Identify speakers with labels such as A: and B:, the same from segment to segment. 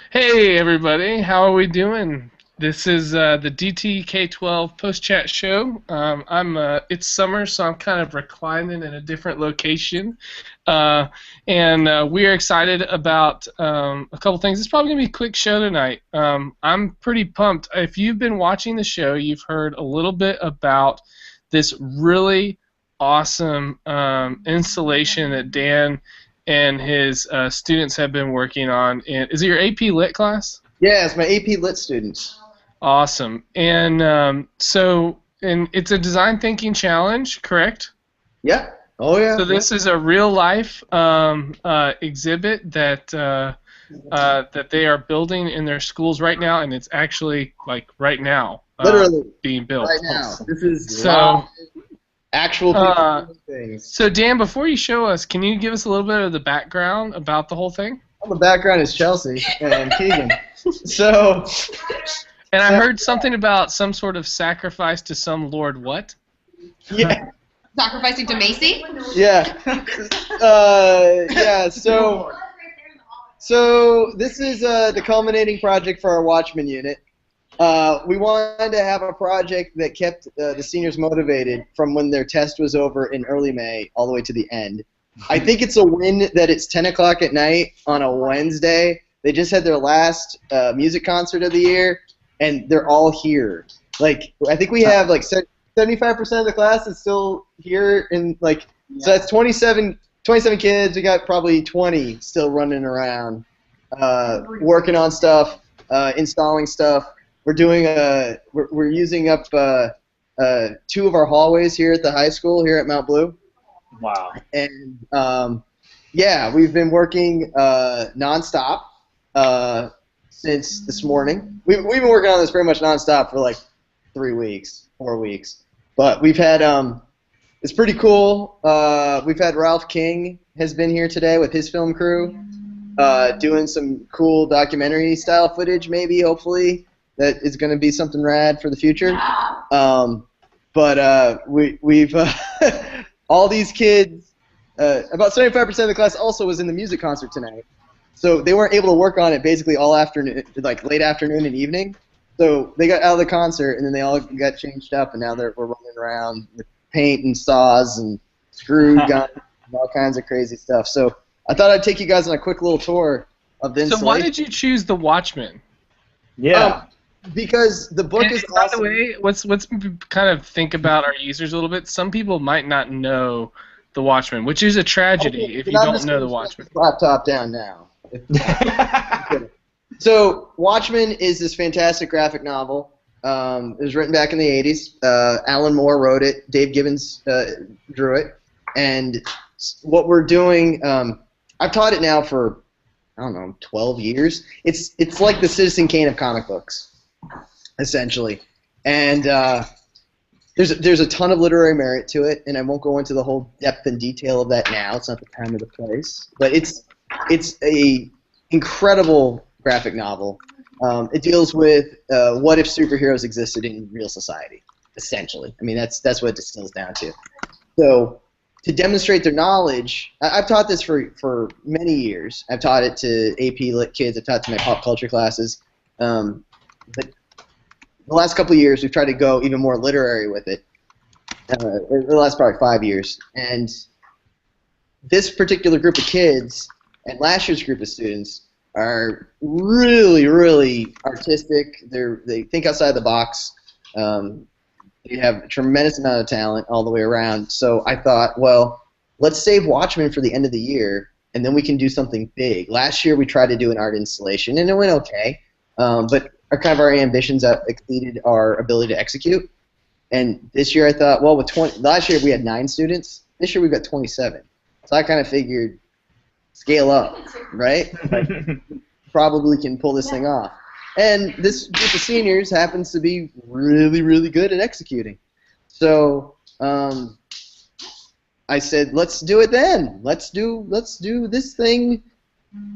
A: Hey everybody, how are we doing? This is the DTK12 post chat show. It's summer, so I'm kind of reclining in a different location, and we are excited about a couple things. It's probably gonna be a quick show tonight. I'm pretty pumped. If you've been watching the show, you've heard a little bit about this really awesome installation that Dan and his students have been working on. And is it your AP Lit class?
B: Yeah, it's my AP Lit students.
A: Awesome. And it's a design thinking challenge, correct?
B: Yeah. Oh yeah.
A: So this is a real life exhibit that they are building in their schools right now, and it's actually like right now
B: Literally
A: being built.
B: right now. This is
A: So.
B: actual people doing things.
A: So Dan, before you show us, can you give us a little bit of the background about the whole thing?
B: Well, the background is Chelsea and Keegan. So.
A: And I heard something about some sort of sacrifice to some lord what?
B: Yeah.
C: Sacrificing to Macy?
B: Yeah. Yeah. So this is the culminating project for our Watchmen unit. We wanted to have a project that kept the seniors motivated from when their test was over in early May all the way to the end. I think it's a win that it's 10 o'clock at night on a Wednesday. They just had their last music concert of the year, and they're all here. Like, I think we have like 75% of the class is still here, and like, so that's 27 kids. We got probably 20 still running around, working on stuff, installing stuff. We're doing we're using up 2 of our hallways here at the high school here at Mount Blue.
D: Wow.
B: And yeah, we've been working nonstop since this morning. We've been working on this pretty much nonstop for like 4 weeks. But we've had it's pretty cool. We've had Ralph King has been here today with his film crew, doing some cool documentary style footage. Maybe hopefully. That is going to be something rad for the future. We've all these kids, about 75% of the class also was in the music concert tonight. So they weren't able to work on it basically all afternoon, like late afternoon and evening. So they got out of the concert and then they all got changed up, and now we're running around with paint and saws and screw guns and all kinds of crazy stuff. So I thought I'd take you guys on a quick little tour of the installation.
A: So why did you choose the Watchmen?
D: Yeah.
B: Because the book is
A: by
B: awesome.
A: the way, let's kind of think about our users a little bit. Some people might not know the Watchmen, which is a tragedy if you don't know the Watchmen.
B: Laptop down now. So Watchmen is this fantastic graphic novel. It was written back in the 80s. Alan Moore wrote it. Dave Gibbons drew it. And what we're doing, I've taught it now for, I don't know, 12 years. It's like the Citizen Kane of comic books, essentially. And there's a ton of literary merit to it, and I won't go into the whole depth and detail of that now. It's not the time or the place. But it's a incredible graphic novel. It deals with what if superheroes existed in real society, essentially. I mean, that's what it distills down to. So to demonstrate their knowledge, I've taught this for many years. I've taught it to AP Lit kids. I've taught it to my pop culture classes. But the last couple of years, we've tried to go even more literary with it. The last probably 5 years. And this particular group of kids and last year's group of students are really, really artistic. They think outside the box. They have a tremendous amount of talent all the way around. So I thought, well, let's save Watchmen for the end of the year, and then we can do something big. Last year we tried to do an art installation, and it went okay. But our ambitions exceeded our ability to execute. And this year I thought, well, last year we had 9 students. This year we've got 27. So I kind of figured, scale up, right? Like, probably can pull this thing off. And this group of seniors happens to be really, really good at executing. So I said, let's do it then. Let's do this thing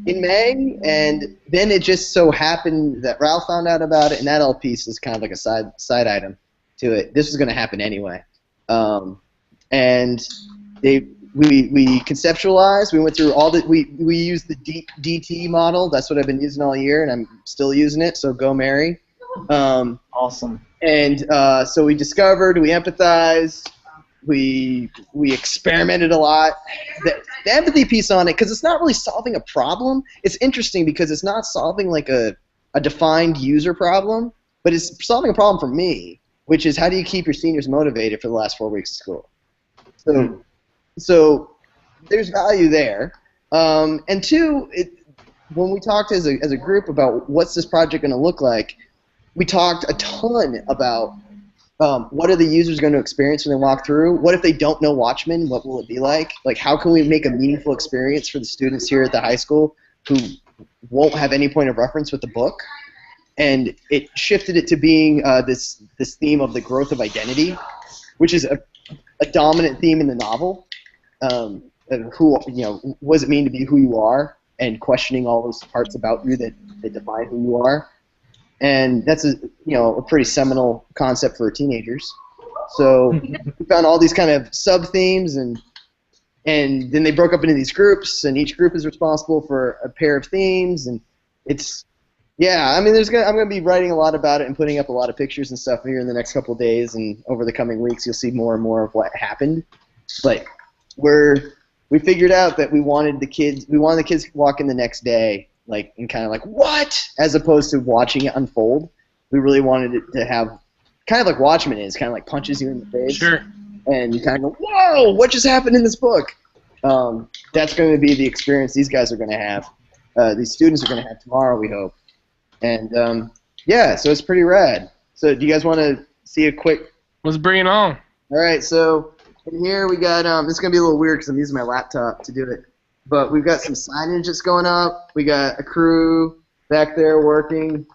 B: in May. And then it just so happened that Ralph found out about it, and that all piece is kind of like a side item to it. This was going to happen anyway. And they we conceptualized. We went through all the we used the deep DT model. That's what I've been using all year, and I'm still using it. So go Mary.
D: Awesome.
B: And so we discovered, we empathized, we experimented a lot. The empathy piece on it, because it's not really solving a problem. It's interesting because it's not solving like a defined user problem, but it's solving a problem for me, which is how do you keep your seniors motivated for the last 4 weeks of school? So there's value there. And two, when we talked as a group about what's this project going to look like, we talked a ton about what are the users going to experience when they walk through? What if they don't know Watchmen? What will it be like? Like, how can we make a meaningful experience for the students here at the high school who won't have any point of reference with the book? And it shifted it to being this theme of the growth of identity, which is a dominant theme in the novel. Of who, what does it mean to be who you are, and questioning all those parts about you that define who you are. And that's a pretty seminal concept for teenagers. So we found all these kind of sub-themes, and then they broke up into these groups, and each group is responsible for a pair of themes, and it's, yeah, I mean, I'm going to be writing a lot about it and putting up a lot of pictures and stuff here in the next couple of days, and over the coming weeks you'll see more and more of what happened. But we figured out that we wanted the kids to walk in the next day and kind of like, what? As opposed to watching it unfold. We really wanted it to have, kind of like Watchmen is, kind of like punches you in the face.
A: Sure.
B: And you kind of go, whoa, what just happened in this book? That's going to be the experience these guys are going to have. These students are going to have tomorrow, we hope. And, yeah, so it's pretty rad. So do you guys want to see a quick...
A: Let's bring it on.
B: All right, so in here we got, this is going to be a little weird because I'm using my laptop to do it. But we've got some signage that's going up. We got a crew back there working.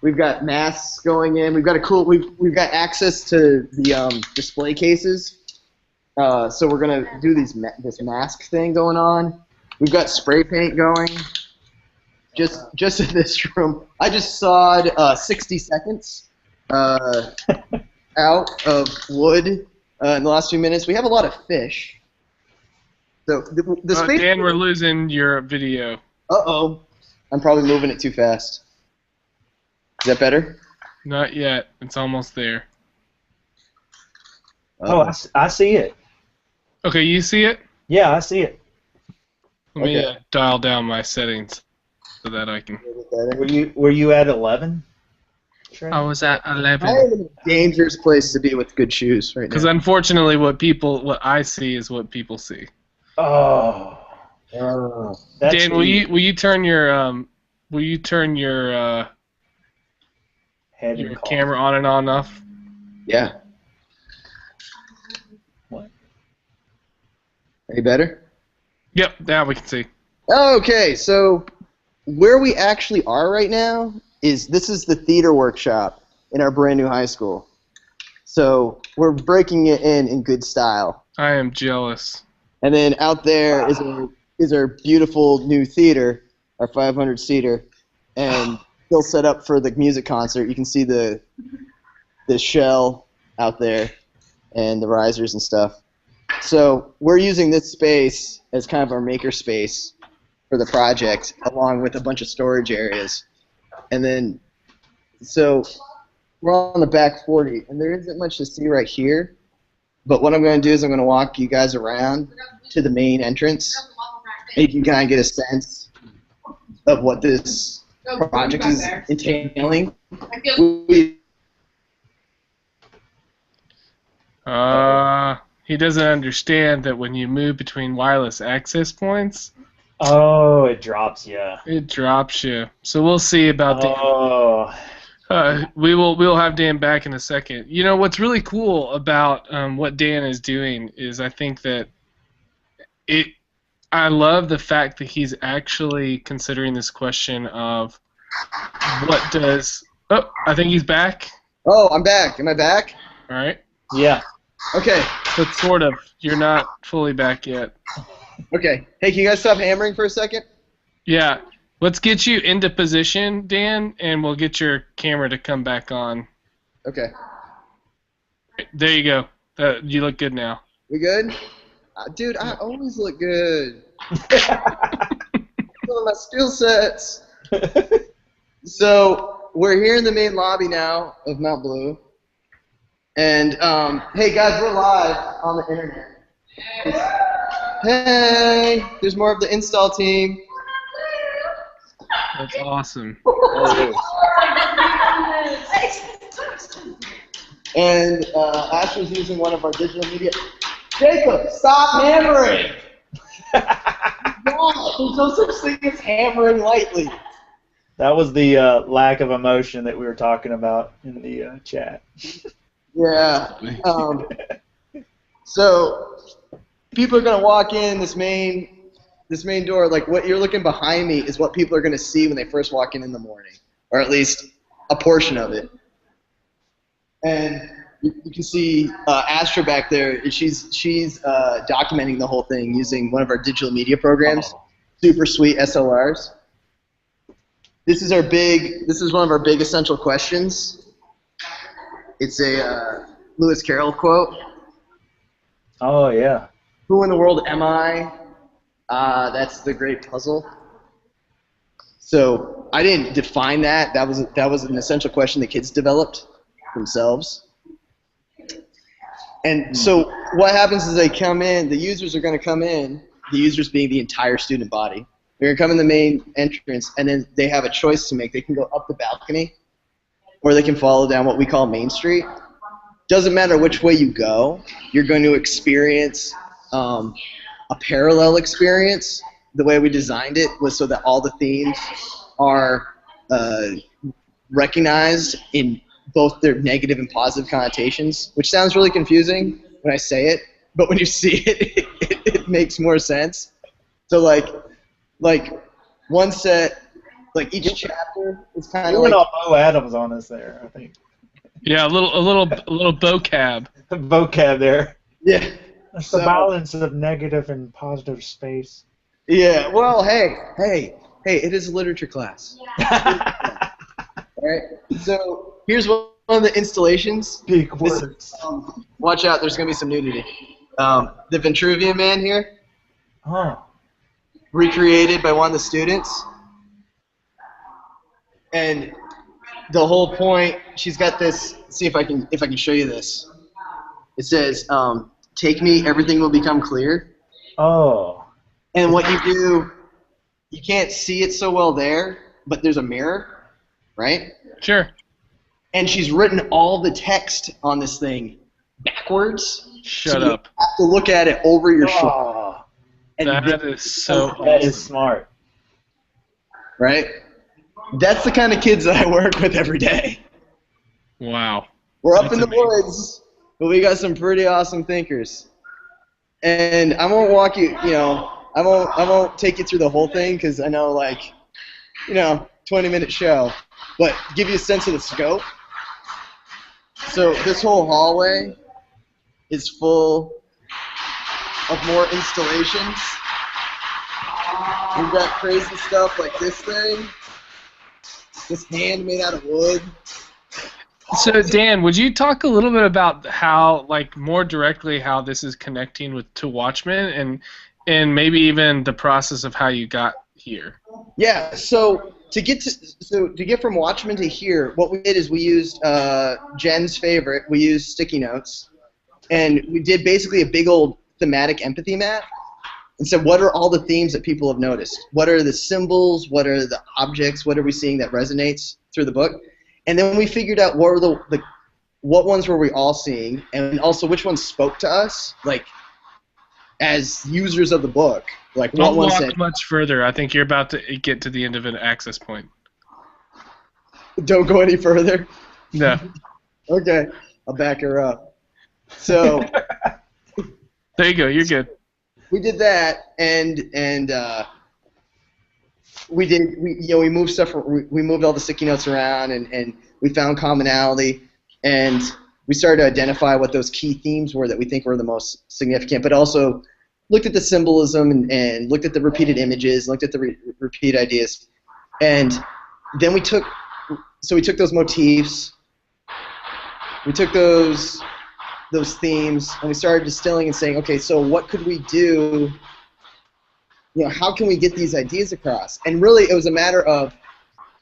B: We've got masks going in. We've got we've got access to the display cases. So we're gonna do this mask thing going on. We've got spray paint going. Just in this room, I just sawed 60 seconds out of wood in the last few minutes. We have a lot of fish. So the space.
A: Dan, we're losing your video.
B: Uh-oh. I'm probably moving it too fast. Is that better?
A: Not yet. It's almost there.
D: Oh, I see it.
A: Okay, you see it?
D: Yeah, I see it.
A: Let me
B: Okay.
A: dial down my settings so that I can.
D: Were you at 11?
A: I was at
B: I
A: 11.
B: am in a dangerous place to be with good shoes right
A: Because
B: now.
A: unfortunately, what I see is what people see.
D: Oh. That's
A: Dan, will you turn your
D: head
A: your
D: and call.
A: camera on and on off?
B: Yeah.
D: What?
B: Any better?
A: Yep, now we can see.
B: Okay, so where we actually are right now is this is the theater workshop in our brand new high school. So we're breaking it in good style.
A: I am jealous.
B: And then out there is our beautiful new theater, our 500-seater, and still set up for the music concert. You can see the shell out there and the risers and stuff. So we're using this space as kind of our maker space for the project, along with a bunch of storage areas. And then, so we're on the back 40, and there isn't much to see right here. But what I'm going to do is I'm going to walk you guys around to the main entrance, and you can kind of get a sense of what this project is entailing.
A: He doesn't understand that when you move between wireless access points,
D: Oh, it drops you.
A: it drops you. So we'll see about Dan.
D: Oh.
A: We'll have Dan back in a second. You know what's really cool about what Dan is doing is I think that I love the fact that he's actually considering this question of what does. Oh, I think he's back.
B: Oh, I'm back. Am I back?
A: All right.
D: Yeah.
B: Okay.
A: But sort of. You're not fully back yet.
B: Okay. Hey, can you guys stop hammering for a second?
A: Yeah. Let's get you into position, Dan, and we'll get your camera to come back on.
B: Okay.
A: There you go. You look good now.
B: We good? Dude, I always look good. Some of my skill sets. So we're here in the main lobby now of Mount Blue. And, hey guys, we're live on the internet. Hey, there's more of the install team.
A: That's awesome.
B: And Asher's using one of our digital media. Jacob, stop hammering! No, there's no such thing as hammering lightly.
D: That was the lack of emotion that we were talking about in the chat.
B: Yeah. So people are gonna walk in this main door. Like what you're looking behind me is what people are gonna see when they first walk in the morning, or at least a portion of it. And you can see Astra back there. She's documenting the whole thing using one of our digital media programs, super sweet SLRs. This is one of our big essential questions. It's a Lewis Carroll quote.
D: Oh yeah.
B: Who in the world am I? That's the great puzzle. So I didn't define that. That was an essential question the kids developed themselves. And so what happens is they come in, the users are going to come in, the users being the entire student body. They're going to come in the main entrance, and then they have a choice to make. They can go up the balcony, or they can follow down what we call Main Street. Doesn't matter which way you go, you're going to experience a parallel experience. The way we designed it was so that all the themes are recognized in both their negative and positive connotations, which sounds really confusing when I say it, but when you see it, it makes more sense. So like one set, like each chapter is kind of
D: You
B: like
D: went all Bo Adams on us there, I think.
A: Yeah, a little vocab.
D: Vocab there.
B: yeah.
E: It's the balance of negative and positive space.
B: Yeah. Well, hey, it is a literature class. All right. So here's one of the installations.
E: Big words.
B: Watch out, there's gonna be some nudity. The Vitruvian Man here,
E: Oh.
B: recreated by one of the students, and the whole point. She's got this. See if I can show you this. It says, "Take me, everything will become clear."
D: Oh.
B: And what you do, you can't see it so well there, but there's a mirror, right?
A: Sure.
B: And she's written all the text on this thing backwards.
A: Shut
B: so you
A: up.
B: have to look at it over your shoulder.
D: Oh.
B: And
A: That is so
D: That is
A: awesome.
D: smart.
B: right? That's the kind of kids that I work with every day.
A: Wow.
B: We're up
A: That's
B: in the
A: amazing.
B: woods, but we got some pretty awesome thinkers. And I won't walk you, I won't take you through the whole thing because I know, 20-minute show, but give you a sense of the scope. So this whole hallway is full of more installations. We've got crazy stuff like this thing, this hand made out of wood.
A: So Dan, would you talk a little bit about how, more directly, how this is connecting to Watchmen, and maybe even the process of how you got here?
B: Yeah. So to get from Watchmen to here, what we did is we used Jen's favorite. We used sticky notes, and we did basically a big old thematic empathy map. And said, what are all the themes that people have noticed? What are the symbols? What are the objects? What are we seeing that resonates through the book? And then we figured out what were what ones were we all seeing, and also which ones spoke to us, as users of the book. What
A: Don't
B: one
A: walk
B: said,
A: much further. I think you're about to get to the end of an access point.
B: don't go any further.
A: No.
B: Okay, I'll back her up. So
A: There you go. You're good.
B: we did that, and we moved stuff. We moved all the sticky notes around, and we found commonality, and we started to identify what those key themes were that we think were the most significant, but also looked at the symbolism and looked at the repeated images, looked at the repeat ideas, and then we took those motifs, we took those those themes, and we started distilling and saying, okay, so what could we do? How can we get these ideas across? And really, it was a matter of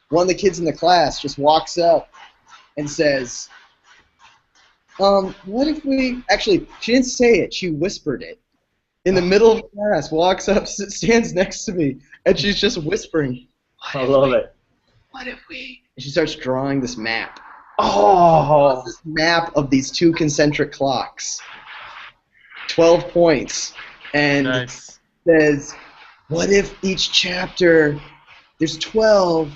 B: one of the kids in the class just walks up and says, what if we, actually, she didn't say it, she whispered it. In the middle of class, walks up, stands next to me, and she's just whispering.
D: I love it.
B: What if we? And she starts drawing this map.
D: Oh.
B: This map of these two concentric clocks. 12 points. And
A: Nice.
B: says, what if each chapter, there's 12,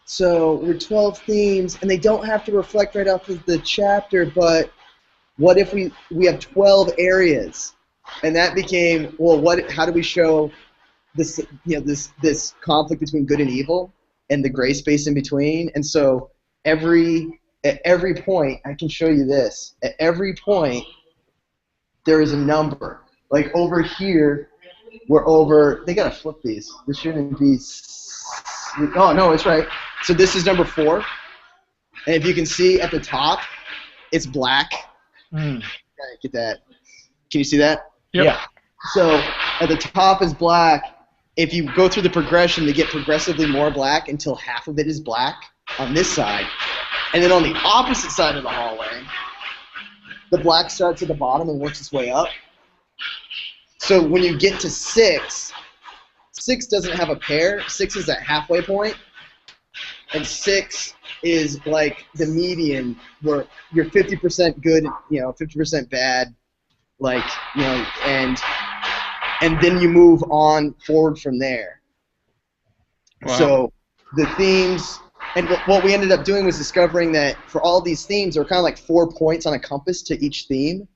B: so we're 12 themes, and they don't have to reflect right off of the chapter, but what if we have 12 areas? And that became, well, how do we show this, this conflict between good and evil and the gray space in between? And so at every point, I can show you this. At every point, there is a number. Like over here, they gotta flip these. This shouldn't be, oh no, it's right. So this is number 4. And if you can see at the top, it's black. Get that. Can you see that?
A: Yep.
D: Yeah.
B: So at the top is black. If you go through the progression, they get progressively more black until half of it is black on this side. And then on the opposite side of the hallway, the black starts at the bottom and works its way up. So when you get to 6, 6 doesn't have a pair. 6 is that halfway point. And 6 is like the median where you're 50% good, 50% bad, and then you move on forward from there.
A: Wow.
B: So the themes, and what we ended up doing was discovering that for all these themes, there were kind of like 4 points on a compass to each theme.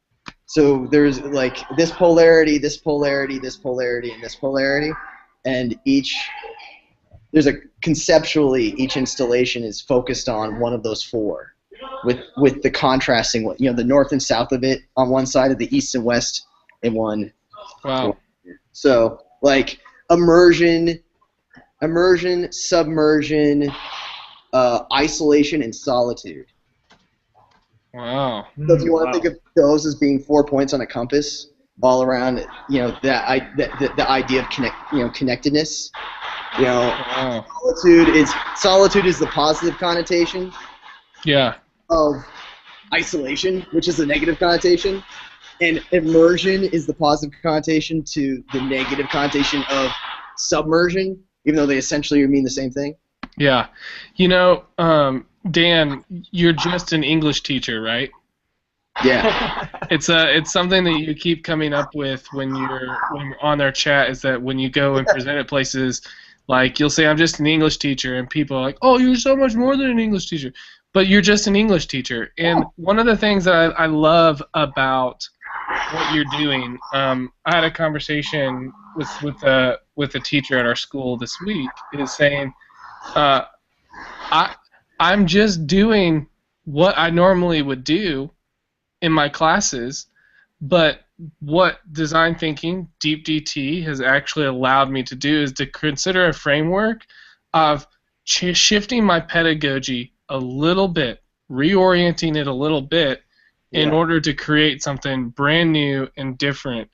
B: So there's like this polarity, this polarity, this polarity, and this polarity, and conceptually each installation is focused on one of those 4, with the contrasting, the north and south of it on one side, of the east and west in one.
A: Wow.
B: So like immersion, submersion, isolation, and solitude.
A: Wow.
B: So if you want to think of those as being 4 points on a compass, all around, the idea of connectedness.
A: Wow.
B: Solitude is the positive connotation
A: Yeah.
B: of isolation, which is the negative connotation, and immersion is the positive connotation to the negative connotation of submersion, even though they essentially mean the same thing.
A: Yeah. Dan, you're just an English teacher, right?
B: Yeah.
A: It's something that you keep coming up with when you're on our chat, is that when you go and present at places, like you'll say, I'm just an English teacher, and people are like, oh, you're so much more than an English teacher. But you're just an English teacher. And one of the things that I love about what you're doing, I had a conversation with a teacher at our school this week, is saying, I'm just doing what I normally would do in my classes, but what design thinking, Deep DT, has actually allowed me to do is to consider a framework of shifting my pedagogy a little bit, reorienting it a little bit in order to create something brand new and different.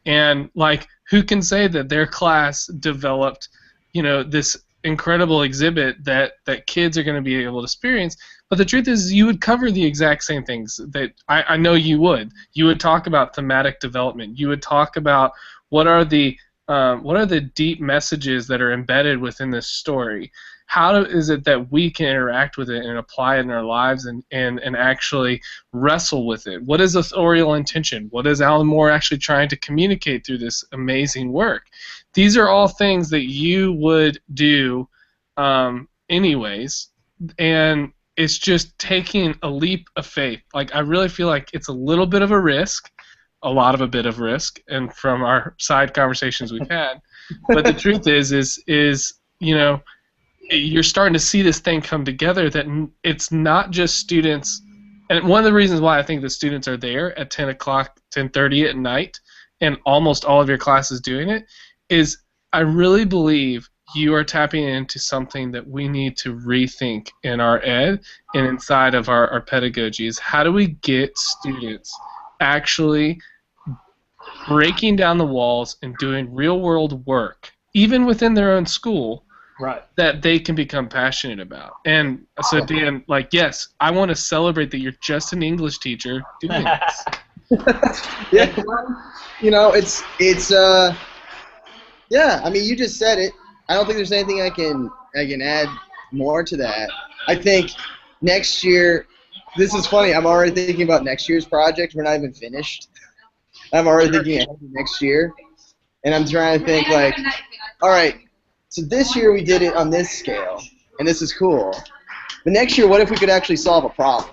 A: And like, who can say that their class developed, this incredible exhibit that kids are going to be able to experience? But the truth is, you would cover the exact same things that I know you would. You would talk about thematic development. You would talk about what are the deep messages that are embedded within this story. How is it that we can interact with it and apply it in our lives and actually wrestle with it? What is authorial intention? What is Alan Moore actually trying to communicate through this amazing work? These are all things that you would do anyways, and it's just taking a leap of faith. Like, I really feel like it's a little bit of a risk, a bit of risk, and from our side conversations we've had. But the truth is you're starting to see this thing come together, that it's not just students. And one of the reasons why I think the students are there at 10 o'clock, 10:30 at night, and almost all of your classes doing it, is I really believe you are tapping into something that we need to rethink in our ed and inside of our pedagogy, is how do we get students actually breaking down the walls and doing real-world work, even within their own school,
D: Right.
A: that they can become passionate about. And so, Dan, like, yes, I want to celebrate that you're just an English teacher doing this.
B: Yeah, well, you know, yeah. I mean, you just said it. I don't think there's anything I can add more to that. I think next year. This is funny. I'm already thinking about next year's project. We're not even finished. I'm already thinking ahead to next year, and I'm trying to think like, all right. So this year we did it on this scale, and this is cool. But next year, what if we could actually solve a problem?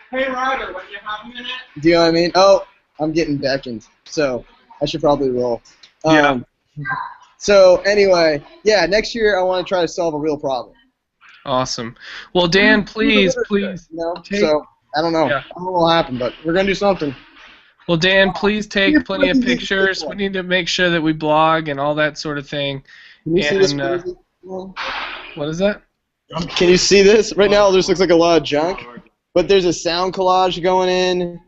F: Hey Ryder, when you have a minute?
B: Do you know what I mean? Oh, I'm getting beckoned, so I should probably roll.
A: Yeah.
B: So anyway, yeah, next year I want to try to solve a real problem.
A: Awesome. Well, Dan, please.
B: You know?
A: take-
B: So I don't know.
A: Yeah.
B: I don't know what will happen, but we're gonna do something.
A: Well, Dan, please take plenty of pictures. We need to make sure that we blog and all that sort of thing.
B: Can you see this?
A: And, What is that?
B: Can you see this? Right now, this looks like a lot of junk, but there's a sound collage going in.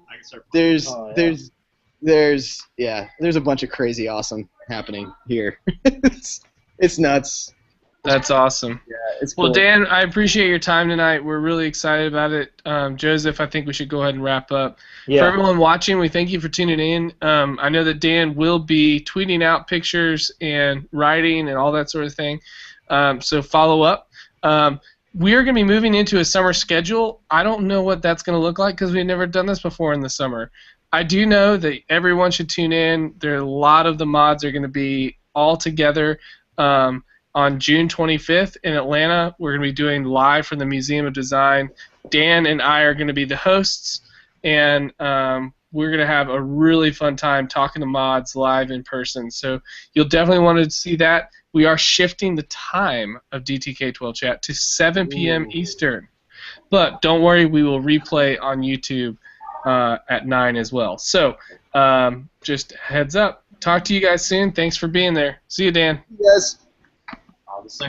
B: There's a bunch of crazy awesome happening here. It's nuts.
A: That's awesome.
B: Yeah, it's cool.
A: Well, Dan, I appreciate your time tonight. We're really excited about it. Joseph, I think we should go ahead and wrap up.
D: Yeah.
A: For everyone watching, we thank you for tuning in. I know that Dan will be tweeting out pictures and writing and all that sort of thing. So follow up. We are going to be moving into a summer schedule. I don't know what that's going to look like because we've never done this before in the summer. I do know that everyone should tune in. There are a lot of the mods are going to be all together on June 25th in Atlanta. We're going to be doing live from the Museum of Design. Dan and I are going to be the hosts, and we're going to have a really fun time talking to mods live in person. So you'll definitely want to see that. We are shifting the time of DTK12 Chat to 7 p.m. Eastern. But don't worry, we will replay on YouTube at 9 as well. So just heads up. Talk to you guys soon. Thanks for being there. See you, Dan.
B: Yes.